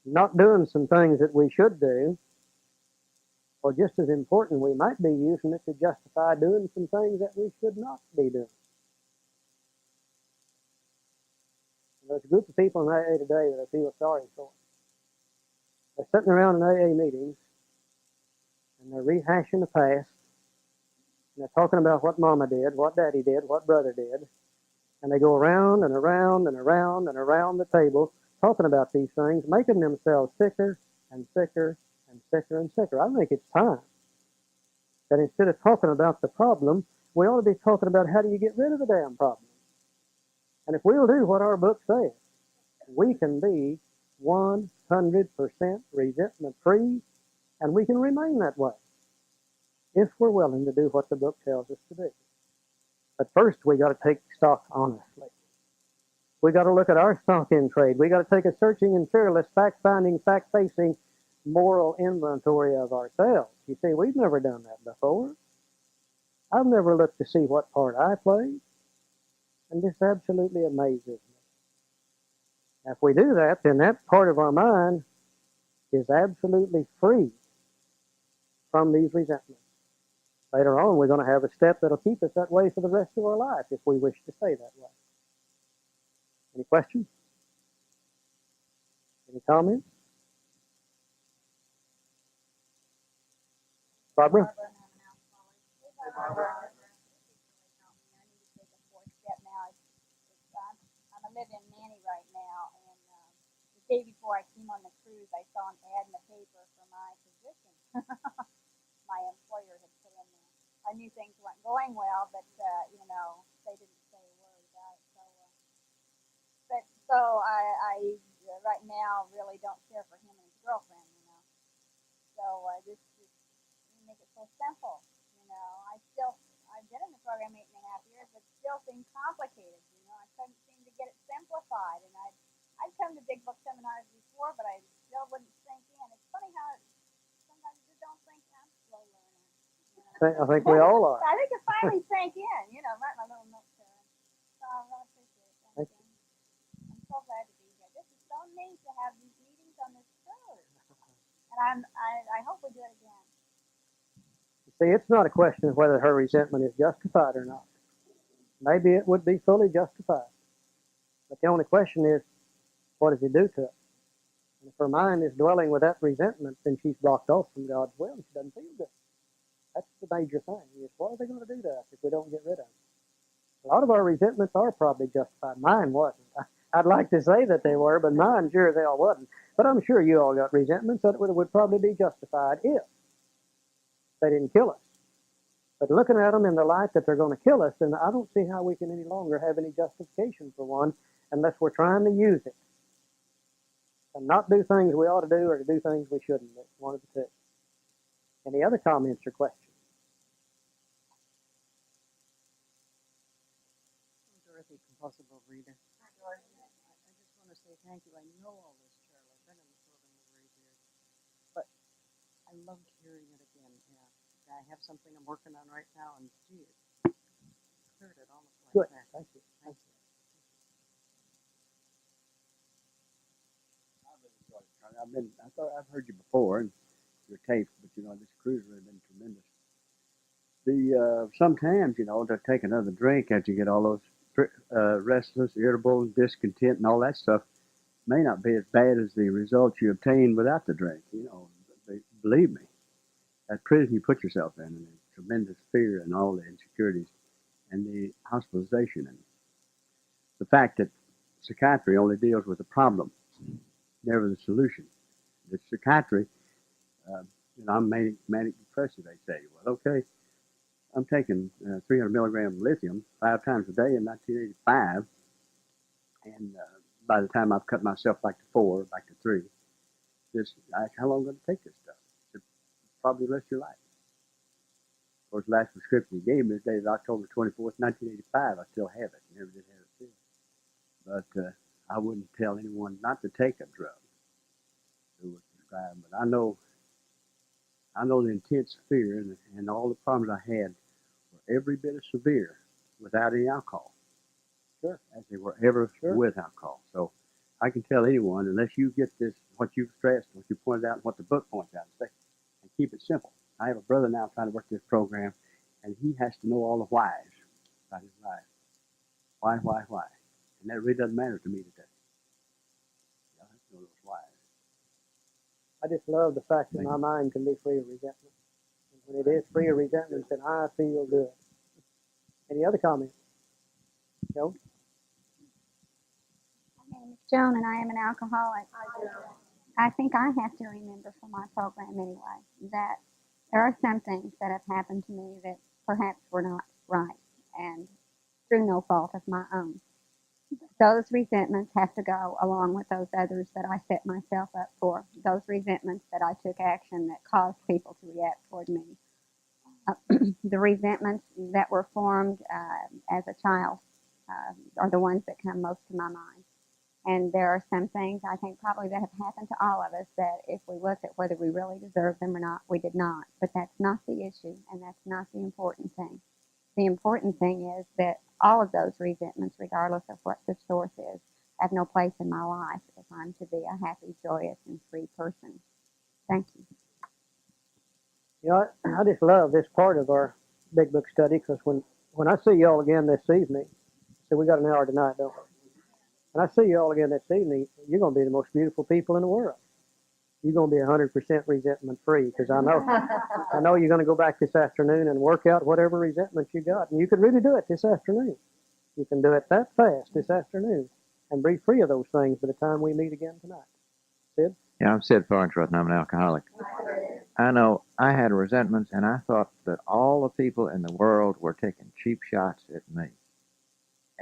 not doing some things that we should do, or just as important, we might be using it to justify doing some things that we should not be doing. There's a group of people in AA today that I feel sorry for. They're sitting around in AA meetings, and they're rehashing the past, and they're talking about what mama did, what daddy did, what brother did, and they go around and around and around and around the table talking about these things, making themselves sicker and sicker and sicker and sicker. I think it's time that instead of talking about the problem, we ought to be talking about how do you get rid of the damn problem. And if we'll do what our book says, we can be 100% resentment-free, and we can remain that way if we're willing to do what the book tells us to do. But first, we got to take stock honestly. We got to look at our stock in trade. We got to take a searching and fearless, fact-finding, fact-facing, moral inventory of ourselves. You see, we've never done that before. I've never looked to see what part I played, and this absolutely amazes me. Now, if we do that, then that part of our mind is absolutely free from these resentments. Later on, we're going to have a step that'll keep us that way for the rest of our life if we wish to stay that way. Any questions? Any comments? Barbara? Hey, Barbara. I'm a live-in nanny right now, and the day before I came on the cruise, I saw an ad in the paper for my position. My employer had put in there. I knew things weren't going well, but they didn't say a word about it. So I right now really don't care for him and his girlfriend. So this make it so simple. I've been in the program 8.5 years, but still seems complicated. I couldn't seem to get it simplified, and I'd come to big book seminars before, but I still wouldn't sink in. It's funny how sometimes you just don't think. I'm slow learner. I think we all are. I think it finally sank in. Write my little notes there. So I really appreciate it. Thank you. I'm so glad to be here. This is so neat to have these meetings on this cruise, and I hope we do it again. See, it's not a question of whether her resentment is justified or not. Maybe it would be fully justified. But the only question is, what does it do to it? And if her mind is dwelling with that resentment, then she's blocked off from God's will and she doesn't feel good. That's the major thing. Is what are they going to do to us if we don't get rid of them? A lot of our resentments are probably justified. Mine wasn't. I'd like to say that they were, but mine sure as hell wasn't. But I'm sure you all got resentments that would probably be justified if They didn't kill us. But looking at them in the light that they're going to kill us, then I don't see how we can any longer have any justification for one unless we're trying to use it and not do things we ought to do or to do things we shouldn't do. One of the two. Any other comments or questions? Dorothy, compulsive reader. I just want to say thank you. I know all this, Charlie. I've been in the program over 8 years, but I loved hearing it again. Yeah, I have something I'm working on right now, and gee, it cleared it almost like Good. that. Thank you. Thank you. I've heard you before and your tapes, but this cruise has been tremendous. Sometimes to take another drink after you get all those restless, irritable, discontent, and all that stuff may not be as bad as the results you obtain without the drink. Believe me, that prison you put yourself in, and the tremendous fear and all the insecurities, and the hospitalization, and the fact that psychiatry only deals with the problem, never the solution. The psychiatry, I'm manic depressive, they say. Well, okay, I'm taking 300 milligram lithium 5 times a day in 1985, and by the time I've cut myself back to 4, back to 3, how long am I going to take this stuff? It's probably the rest of your life. Of course, the last prescription he gave me is dated October 24th, 1985. I still have it. Never did have it still. But I wouldn't tell anyone not to take a drug who was prescribed. But I know the intense fear and all the problems I had were every bit as severe without any alcohol. Sure. As they were ever Sure. with alcohol. So I can tell anyone, unless you get this, what you've stressed, what you pointed out, and what the book points out, and keep it simple. I have a brother now trying to work this program, and he has to know all the whys about his life. Why? And that really doesn't matter to me today. I have to know those whys. I just love the fact that my mind can be free of resentment. And when it is free of resentment, then I feel good. Any other comments? Joe? My name is Joan, and I am an alcoholic. I think I have to remember from my program anyway that there are some things that have happened to me that perhaps were not right, and through no fault of my own. Those resentments have to go along with those others that I set myself up for. Those resentments that I took action that caused people to react toward me. The resentments that were formed as a child are the ones that come most to my mind. And there are some things I think probably that have happened to all of us that if we looked at whether we really deserved them or not, we did not. But that's not the issue, and that's not the important thing. The important thing is that all of those resentments, regardless of what the source is, have no place in my life if I'm to be a happy, joyous, and free person. Thank you. I just love this part of our Big Book study because when I see y'all again this evening, so we got an hour tonight, don't we? When I see you all again this evening, you're going to be the most beautiful people in the world. You're going to be 100% resentment free because I know you're going to go back this afternoon and work out whatever resentment you got. And you can really do it this afternoon. You can do it that fast this afternoon and be free of those things by the time we meet again tonight. Sid? Yeah, I'm Sid Farnsworth, and I'm an alcoholic. I know I had resentments, and I thought that all the people in the world were taking cheap shots at me.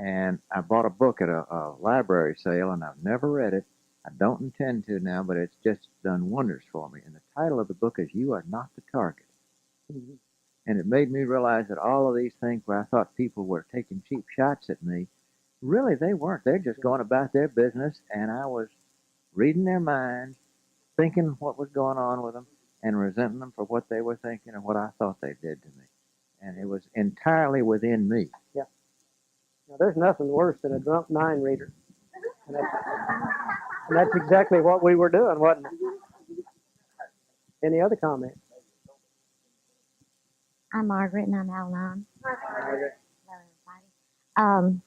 And I bought a book at a library sale, and I've never read it. I don't intend to now, but it's just done wonders for me. And the title of the book is You Are Not the Target. Mm-hmm. And it made me realize that all of these things where I thought people were taking cheap shots at me, really they weren't. They're just going about their business, and I was reading their minds, thinking what was going on with them, and resenting them for what they were thinking and what I thought they did to me. And it was entirely within me. Yeah. Now, there's nothing worse than a drunk mind reader. And that's exactly what we were doing, wasn't it? Any other comments? I'm Margaret, and I'm Al-Anon. Margaret. Hello, everybody.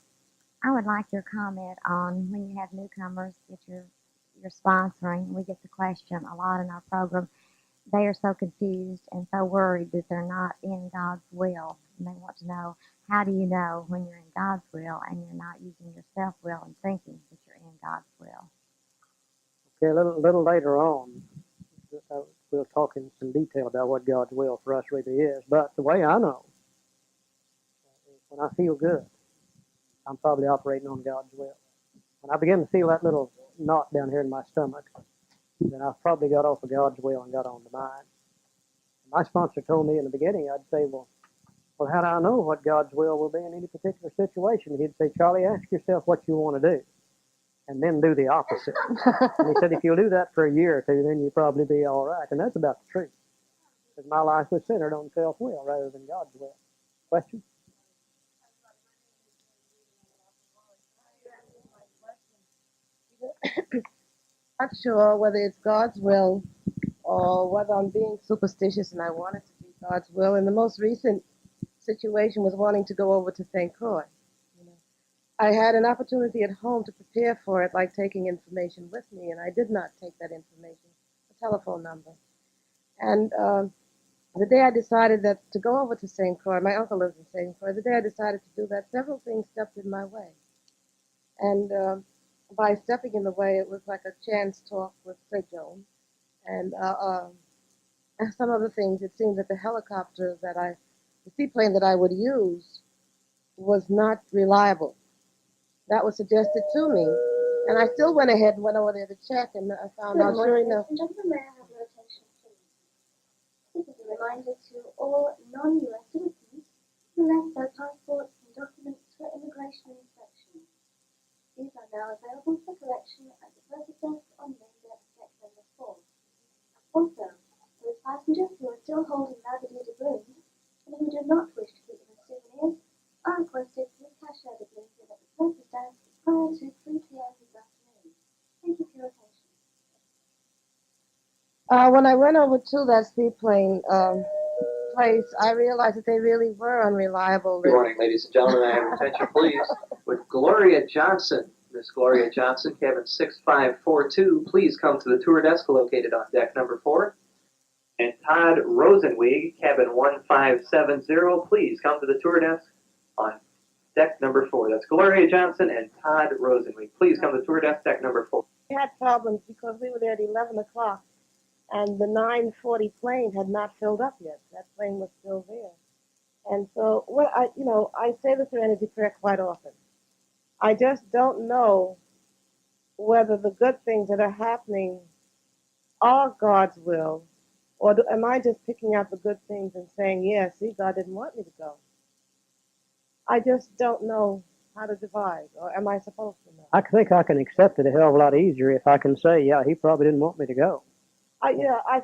I would like your comment on when you have newcomers that you're sponsoring. We get the question a lot in our program. They are so confused and so worried that they're not in God's will. And they want to know, how do you know when you're in God's will and you're not using your self-will and thinking that you're in God's will? Okay, a little later on, we'll talk in some detail about what God's will for us really is. But the way I know is when I feel good, I'm probably operating on God's will. When I begin to feel that little knot down here in my stomach, then I've probably got off of God's will and got on to mine. My sponsor told me in the beginning, I'd say, well, how do I know what God's will be in any particular situation? He'd say, Charlie, ask yourself what you want to do, and then do the opposite. And he said, if you'll do that for a year or two, then you'll probably be all right. And that's about the truth. Because my life was centered on self-will rather than God's will. Question? Not sure whether it's God's will or whether I'm being superstitious and I want it to be God's will. And the most recent situation was wanting to go over to St. Croix. You know, I had an opportunity at home to prepare for it, like taking information with me, and I did not take that information, a telephone number. And the day I decided that to go over to St. Croix, my uncle lives in St. Croix, the day I decided to do that, several things stepped in my way. And by stepping in the way, it was like a chance talk with Sir Joan. And some other things, it seemed that the helicopter the seaplane that I would use was not reliable. That was suggested to me. And I still went ahead and went over there to check, and I found out, sure enough. Ladies and gentlemen, may I have your attention, please? This is a reminder to all non-US citizens who left their passports and documents for immigration inspection. These are now available for collection at the purchase desk on main deck number 4. Also, those passengers who are still holding validated doubloons and who do not wish to keep them as souvenirs are requested to cash their doubloons in at the purchase desk prior to 3 p.m. this afternoon. Thank you for your attention. When I went over to that seaplane place, I realized that they really were unreliable. Good morning, ladies and gentlemen. I have your attention, please. With Gloria Johnson, Miss Gloria Johnson, cabin 6542, please come to the tour desk located on deck number 4. And Todd Rosenwig, cabin 1570, please come to the tour desk on deck number 4. That's Gloria Johnson and Todd Rosenwig. Please come to the tour desk, deck number 4. We had problems because we were there at 11 o'clock, and the 9:40 plane had not filled up yet. That plane was still there. And so, I say the Serenity Prayer quite often. I just don't know whether the good things that are happening are God's will, or am I just picking out the good things and saying, yeah, see, God didn't want me to go. I just don't know how to divide, or am I supposed to know? I think I can accept it a hell of a lot easier if I can say, yeah, he probably didn't want me to go. I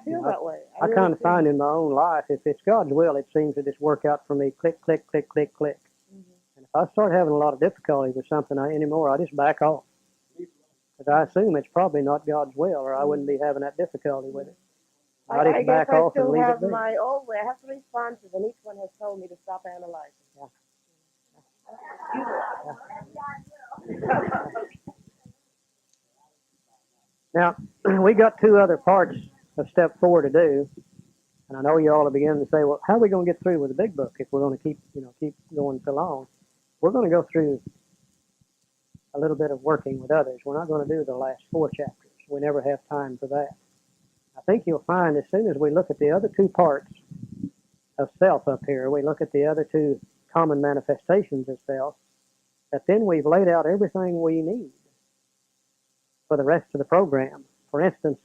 feel that way. I really kind of find in my own life, if it's God's will, it seems to just work out for me, click, click, click, click, click. And if I start having a lot of difficulty with something anymore, I just back off. Because I assume it's probably not God's will, or I wouldn't be having that difficulty with it. I just back off and leave it be. I still have my old way. I have 3 sponsors, and each one has told me to stop analyzing. Now, we got 2 other parts of step 4 to do, and I know you all are beginning to say, well, how are we going to get through with the big book if we're going to keep going so long? We're going to go through a little bit of working with others. We're not going to do the last 4 chapters. We never have time for that. I think you'll find as soon as we look at the other 2 parts of self up here, we look at the other 2 common manifestations of self, that then we've laid out everything we need for the rest of the program. For instance,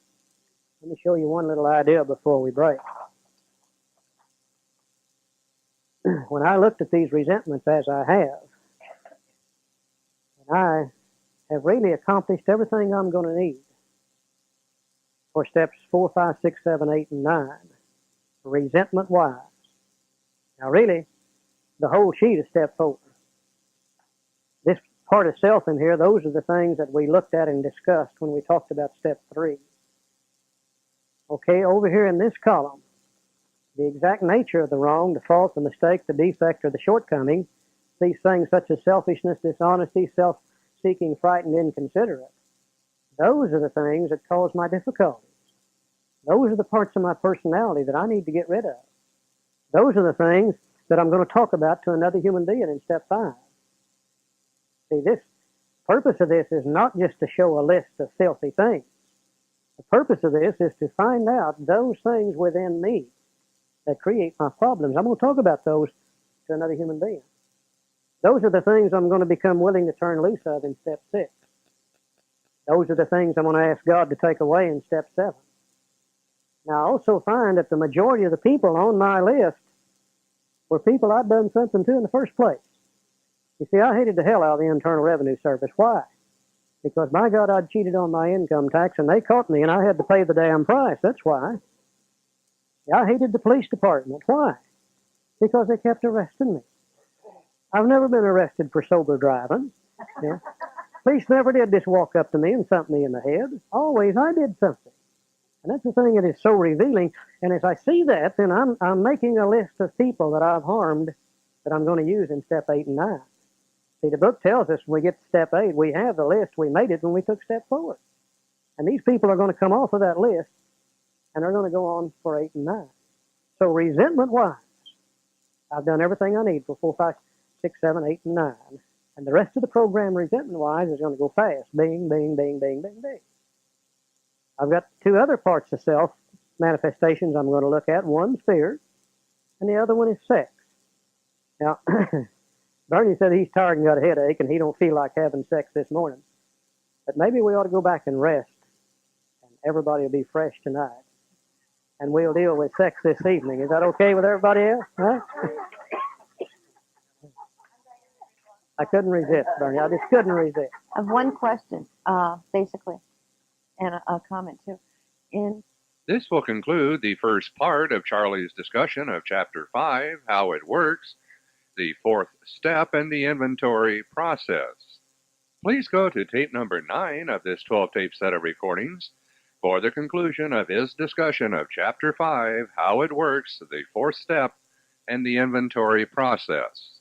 let me show you one little idea before we break. When I looked at these resentments as I have, and I have really accomplished everything I'm going to need for steps 4, 5, 6, 7, 8, and 9, resentment-wise. Now really, the whole sheet is step 4. This part of self in here, those are the things that we looked at and discussed when we talked about step 3. Okay, over here in this column, the exact nature of the wrong, the fault, the mistake, the defect, or the shortcoming, these things such as selfishness, dishonesty, self-seeking, frightened, inconsiderate, those are the things that cause my difficulties. Those are the parts of my personality that I need to get rid of. Those are the things that I'm going to talk about to another human being in step 5. See, this purpose of this is not just to show a list of filthy things. The purpose of this is to find out those things within me that create my problems. I'm going to talk about those to another human being. Those are the things I'm going to become willing to turn loose of in step 6. Those are the things I'm going to ask God to take away in step 7. Now, I also find that the majority of the people on my list were people I'd done something to in the first place. You see, I hated the hell out of the Internal Revenue Service. Why? Because, my God, I'd cheated on my income tax, and they caught me, and I had to pay the damn price. That's why. I hated the police department. Why? Because they kept arresting me. I've never been arrested for sober driving. Yeah. Police never did just walk up to me and thump me in the head. Always I did something. And that's the thing that is so revealing. And as I see that, then I'm making a list of people that I've harmed that I'm going to use in step 8 and 9. See, the book tells us when we get to step 8, we have the list. We made it when we took step 4. And these people are going to come off of that list, and they're going to go on for 8 and 9. So resentment-wise, I've done everything I need for 4, 5, 6, 7, 8, and 9. And the rest of the program, resentment-wise, is going to go fast. Bing, bing, bing, bing, bing, bing. I've got 2 other parts of self manifestations I'm going to look at. One's fear, and the other one is sex. Now, Bernie said he's tired and got a headache, and he don't feel like having sex this morning. But maybe we ought to go back and rest, and everybody will be fresh tonight. And we'll deal with sex this evening. Is that okay with everybody else? Huh? I couldn't resist, Bernie. I just couldn't resist. I have one question, basically, and a comment too. This will conclude the first part of Charley's discussion of Chapter 5, How It Works, the 4th step in the inventory process. Please go to tape number 9 of this 12-tape set of recordings for the conclusion of his discussion of Chapter 5, How It Works, the 4th step in the inventory process.